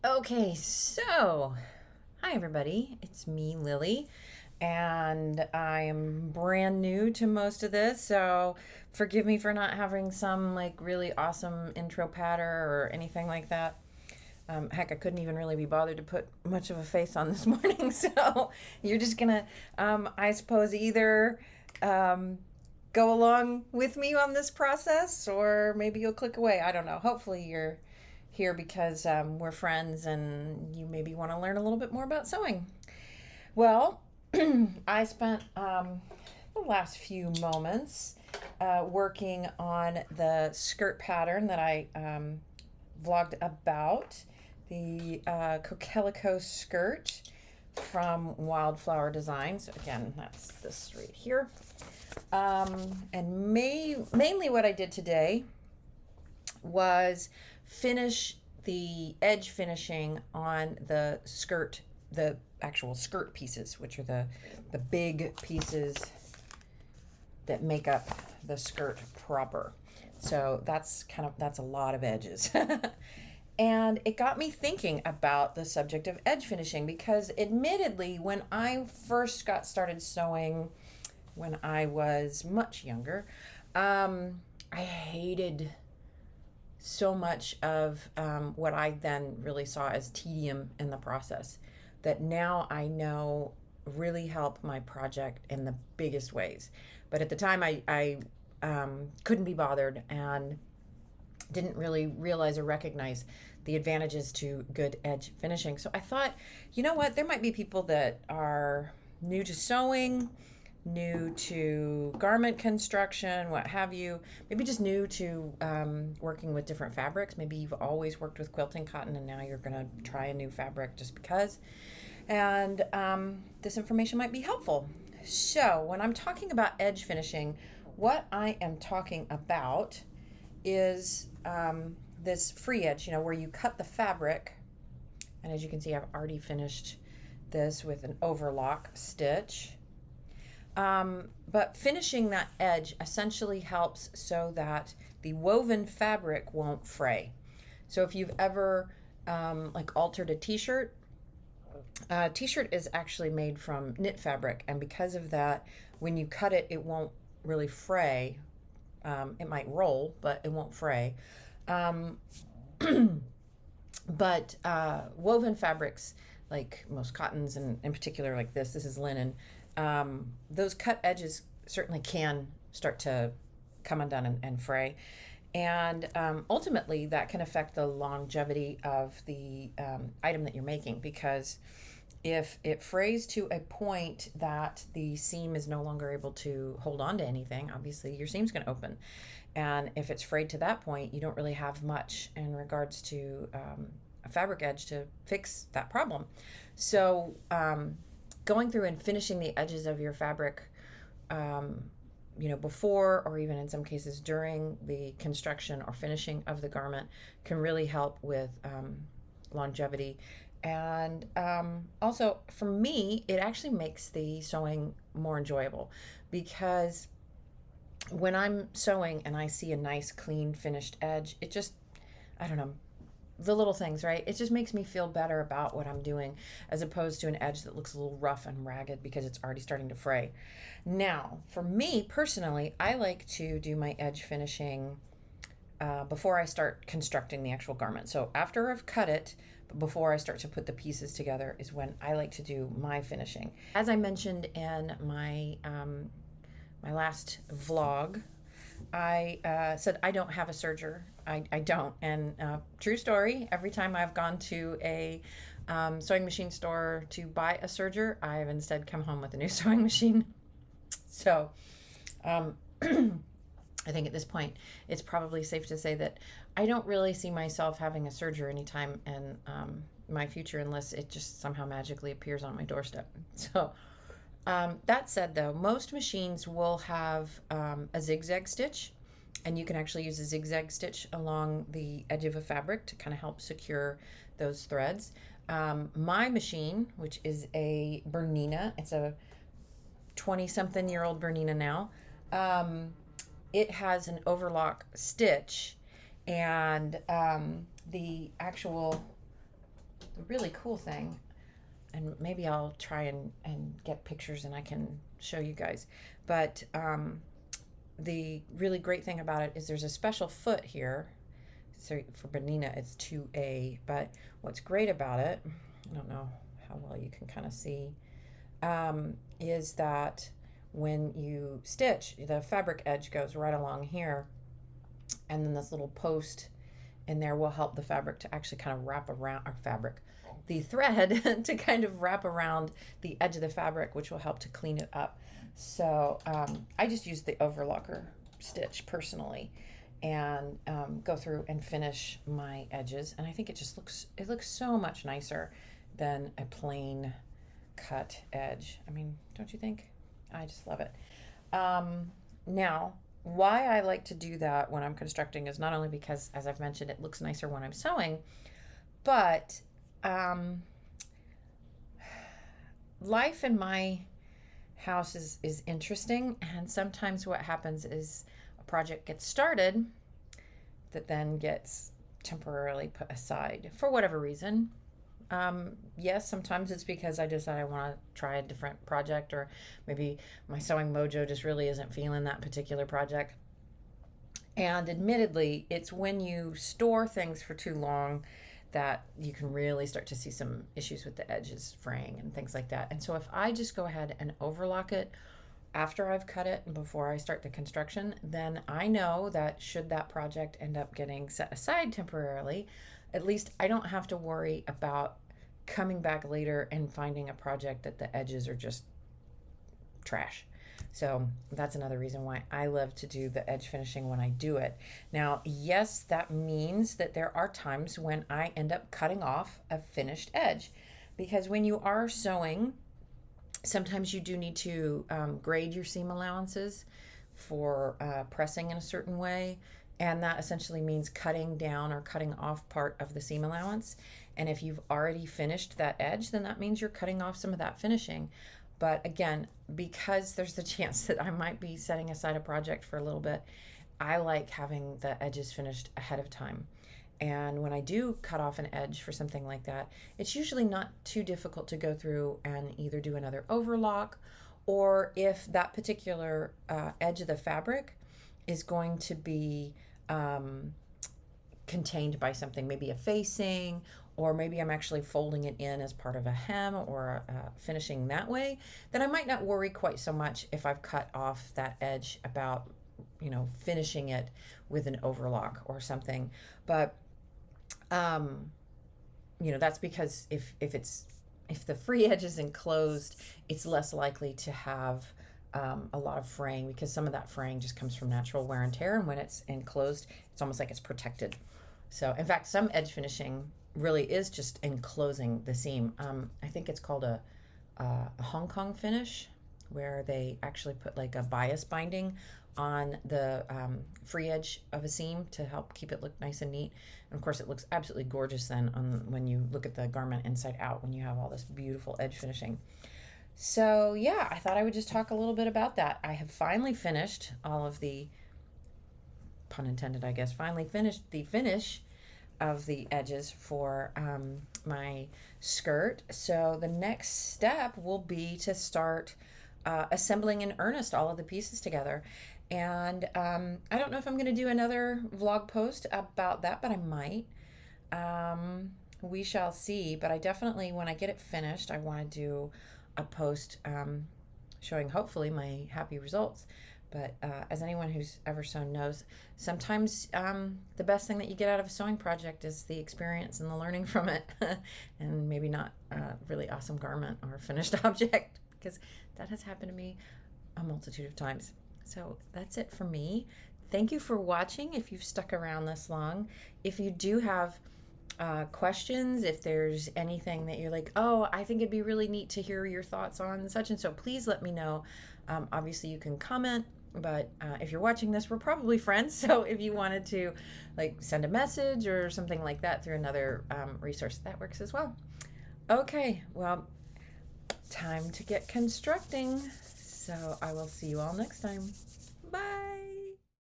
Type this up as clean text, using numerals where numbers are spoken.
Okay, so hi everybody. It's me, Lily, and I am brand new to most of this, so forgive me for not having some like really awesome intro patter or anything like that. Heck, I couldn't even really be bothered to put much of a face on this morning, so you're just gonna, I suppose, either um, go along with me on this process or maybe you'll click away. I don't know. Hopefully, you're here because we're friends and you maybe want to learn a little bit more about sewing. Well, I spent the last few moments working on the skirt pattern that I vlogged about, the Cocalico skirt from Wildflower Designs. Again, that's this right here. And mainly what I did today was finish the edge finishing on the skirt, the actual skirt pieces, which are the big pieces that make up the skirt proper. So that's a lot of edges. And it got me thinking about the subject of edge finishing because admittedly when I first got started sewing when I was much younger, I hated so much of what I then really saw as tedium in the process that now I know really help my project in the biggest ways. But at the time, I couldn't be bothered and didn't really realize or recognize the advantages to good edge finishing. So I thought, you know what, there might be people that are new to sewing, new to garment construction, what have you, maybe just new to working with different fabrics. Maybe you've always worked with quilting cotton and now you're going to try a new fabric just because. And this information might be helpful. So, when I'm talking about edge finishing, what I am talking about is this free edge, where you cut the fabric. And as you can see, I've already finished this with an overlock stitch. But finishing that edge essentially helps so that the woven fabric won't fray. So if you've ever like altered a t-shirt, t-shirt is actually made from knit fabric, and because of that, when you cut it, it won't really fray. It might roll, but it won't fray. Um, but woven fabrics, like most cottons, and in particular, like this is linen. Those cut edges certainly can start to come undone and fray. And ultimately, that can affect the longevity of the item that you're making because if it frays to a point that the seam is no longer able to hold on to anything, obviously your seam's going to open. And if it's frayed to that point, you don't really have much in regards to a fabric edge to fix that problem. So, going through and finishing the edges of your fabric, before or even in some cases during the construction or finishing of the garment can really help with longevity. And also, for me, it actually makes the sewing more enjoyable because when I'm sewing and I see a nice, clean, finished edge, it just, I don't know, the little things, right? It just makes me feel better about what I'm doing as opposed to an edge that looks a little rough and ragged because it's already starting to fray. Now, for me personally, I like to do my edge finishing before I start constructing the actual garment. So after I've cut it, but before I start to put the pieces together is when I like to do my finishing. As I mentioned in my last vlog, I said I don't have a serger. I don't. And true story, every time I've gone to a sewing machine store to buy a serger, I've instead come home with a new sewing machine. So um, I think at this point, it's probably safe to say that I don't really see myself having a serger anytime in my future unless it just somehow magically appears on my doorstep. So that said, though, most machines will have a zigzag stitch, and you can actually use a zigzag stitch along the edge of a fabric to kind of help secure those threads. My machine, which is a Bernina, it's a 20-something-year-old Bernina now, it has an overlock stitch, and the actual the really cool thing, and maybe I'll try and get pictures and I can show you guys, but the really great thing about it is there's a special foot here. So for Bernina it's 2A, but what's great about it, I don't know how well you can kind of see, is that when you stitch, the fabric edge goes right along here, and then this little post in there will help the fabric to actually kind of wrap around our fabric, the thread to kind of wrap around the edge of the fabric, which will help to clean it up. So I just use the overlocker stitch personally, and go through and finish my edges, and I think it looks so much nicer than a plain cut edge. I mean, don't you think? I just love it. Now, why I like to do that when I'm constructing is not only because, as I've mentioned, it looks nicer when I'm sewing, but life in my house is interesting, and sometimes what happens is a project gets started that then gets temporarily put aside for whatever reason. Yes, sometimes it's because I decide I want to try a different project, or maybe my sewing mojo just really isn't feeling that particular project. And admittedly, it's when you store things for too long that you can really start to see some issues with the edges fraying and things like that. And so if I just go ahead and overlock it after I've cut it and before I start the construction, then I know that should that project end up getting set aside temporarily, at least I don't have to worry about coming back later and finding a project that the edges are just trash. So that's another reason why I love to do the edge finishing when I do it. Now, yes, that means that there are times when I end up cutting off a finished edge, because when you are sewing, sometimes you do need to grade your seam allowances for pressing in a certain way. And that essentially means cutting down or cutting off part of the seam allowance. And if you've already finished that edge, then that means you're cutting off some of that finishing. But again, because there's the chance that I might be setting aside a project for a little bit, I like having the edges finished ahead of time. And when I do cut off an edge for something like that, it's usually not too difficult to go through and either do another overlock, or if that particular edge of the fabric is going to be contained by something, maybe a facing, or maybe I'm actually folding it in as part of a hem or finishing that way, then I might not worry quite so much if I've cut off that edge about, finishing it with an overlock or something. But, that's because if the free edge is enclosed, it's less likely to have a lot of fraying, because some of that fraying just comes from natural wear and tear, and when it's enclosed, it's almost like it's protected. So in fact, some edge finishing really is just enclosing the seam. I think it's called a Hong Kong finish, where they actually put like a bias binding on the free edge of a seam to help keep it look nice and neat. And of course it looks absolutely gorgeous then when you look at the garment inside out, when you have all this beautiful edge finishing. So yeah, I thought I would just talk a little bit about that. I have finally finished all of the, pun intended, I guess, finally finished the finish of the edges for my skirt. So the next step will be to start assembling in earnest all of the pieces together. And I don't know if I'm going to do another vlog post about that, but I might. We shall see. But I definitely, when I get it finished, I want to do a post showing hopefully my happy results. But as anyone who's ever sewn knows, sometimes the best thing that you get out of a sewing project is the experience and the learning from it, and maybe not a really awesome garment or finished object, because that has happened to me a multitude of times. So that's it for me. Thank you for watching if you've stuck around this long. If you do have questions, if there's anything that you're like, oh, I think it'd be really neat to hear your thoughts on such and so, please let me know. Obviously you can comment, but if you're watching this, we're probably friends, so if you wanted to send a message or something like that through another resource, that works as well. Okay, well, time to get constructing, so I will see you all next time. Bye.